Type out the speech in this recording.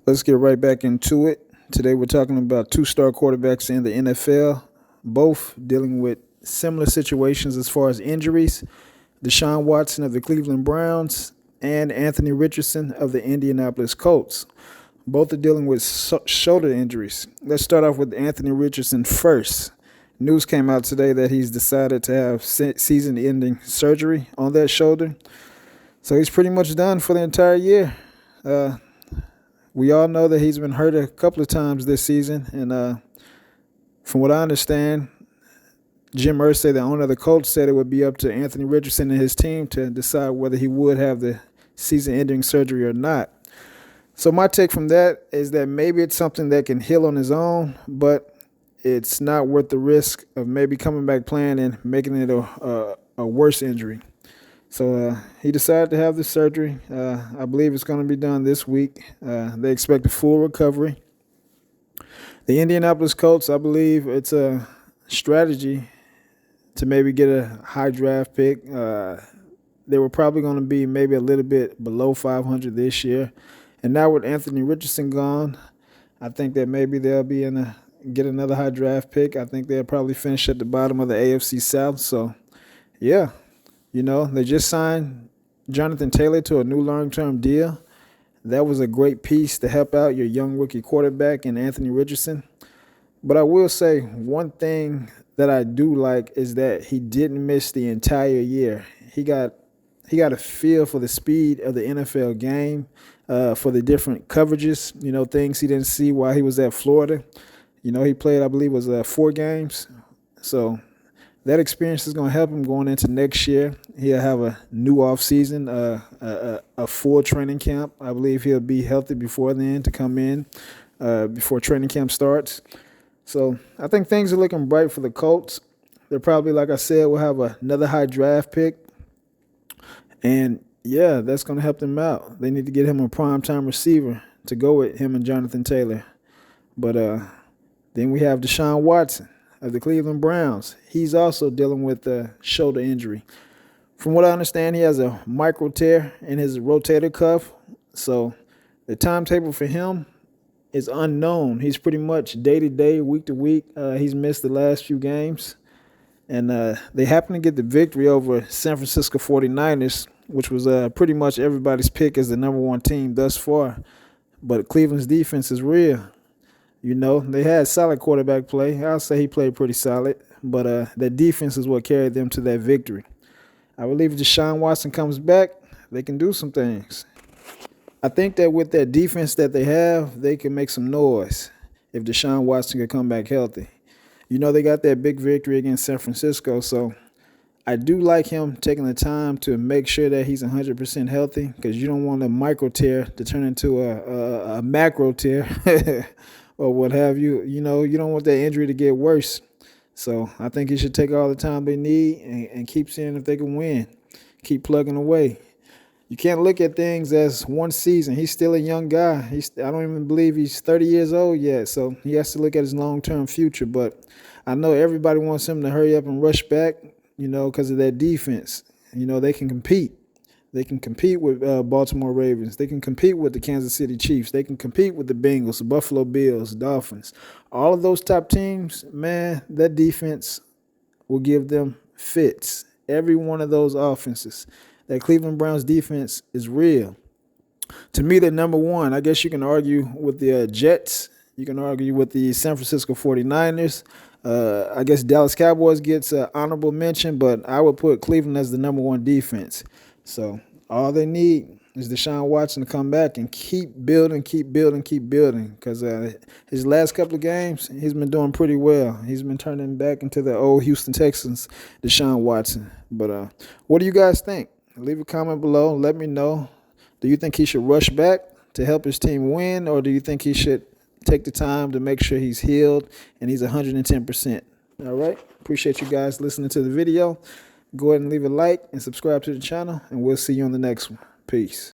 Let's get right back into it. Today we're talking about two-star quarterbacks in the NFL, both dealing with similar situations as far as injuries. Deshaun Watson of the Cleveland Browns and Anthony Richardson of the Indianapolis Colts. Both are dealing with shoulder injuries. Let's start off with Anthony Richardson first. News came out today that he's decided to have season-ending surgery on that shoulder. So he's pretty much done for the entire year. We all know that he's been hurt a couple of times this season, and from what I understand, Jim Irsay, the owner of the Colts, said it would be up to Anthony Richardson and his team to decide whether he would have the season-ending surgery or not. So my take from that is that maybe it's something that can heal on his own, but it's not worth the risk of maybe coming back playing and making it a worse injury. So he decided to have the surgery. I believe it's going to be done this week. They expect a full recovery. The Indianapolis Colts, I believe it's a strategy to maybe get a high draft pick. They were probably going to be maybe a little bit below 500 this year. And now with Anthony Richardson gone, I think that maybe they'll be get another high draft pick. I think they'll probably finish at the bottom of the AFC South. So, yeah. They just signed Jonathan Taylor to a new long-term deal. That was a great piece to help out your young rookie quarterback in Anthony Richardson. But I will say one thing that I do like is that he didn't miss the entire year. He got a feel for the speed of the NFL game, for the different coverages, things he didn't see while he was at Florida. He played, I believe, 4 games. So that experience is going to help him going into next year. He'll have a new offseason, a full training camp. I believe he'll be healthy before then to come in before training camp starts. So I think things are looking bright for the Colts. They're probably, like I said, will have another high draft pick. And, yeah, that's going to help them out. They need to get him a primetime receiver to go with him and Jonathan Taylor. But then we have Deshaun Watson of the Cleveland Browns. He's also dealing with a shoulder injury. From what I understand, he has a micro tear in his rotator cuff. So the timetable for him is unknown. He's pretty much day-to-day, week-to-week. He's missed the last few games. And they happen to get the victory over San Francisco 49ers, which was pretty much everybody's pick as the number 1 team thus far. But Cleveland's defense is real. They had solid quarterback play. I'll say he played pretty solid, but that defense is what carried them to that victory. I believe if Deshaun Watson comes back, they can do some things. I think that with that defense that they have, they can make some noise if Deshaun Watson can come back healthy. They got that big victory against San Francisco, so I do like him taking the time to make sure that he's 100% healthy, because you don't want a micro tear to turn into a macro tear. Or what have you. You don't want that injury to get worse. So I think he should take all the time they need and keep seeing if they can win. Keep plugging away. You can't look at things as one season. He's still a young guy. I don't even believe he's 30 years old yet. So he has to look at his long-term future. But I know everybody wants him to hurry up and rush back, because of that defense. They can compete. They can compete with Baltimore Ravens. They can compete with the Kansas City Chiefs. They can compete with the Bengals, the Buffalo Bills, Dolphins. All of those top teams, man, that defense will give them fits. Every one of those offenses. That Cleveland Browns defense is real. To me, they're number 1. I guess you can argue with the Jets. You can argue with the San Francisco 49ers. I guess Dallas Cowboys gets an honorable mention, but I would put Cleveland as the number 1 defense. So all they need is Deshaun Watson to come back and keep building. Because his last couple of games, he's been doing pretty well. He's been turning back into the old Houston Texans, Deshaun Watson. But what do you guys think? Leave a comment below. Let me know. Do you think he should rush back to help his team win, or do you think he should take the time to make sure he's healed and he's 110%? All right. Appreciate you guys listening to the video. Go ahead and leave a like and subscribe to the channel, and we'll see you on the next one. Peace.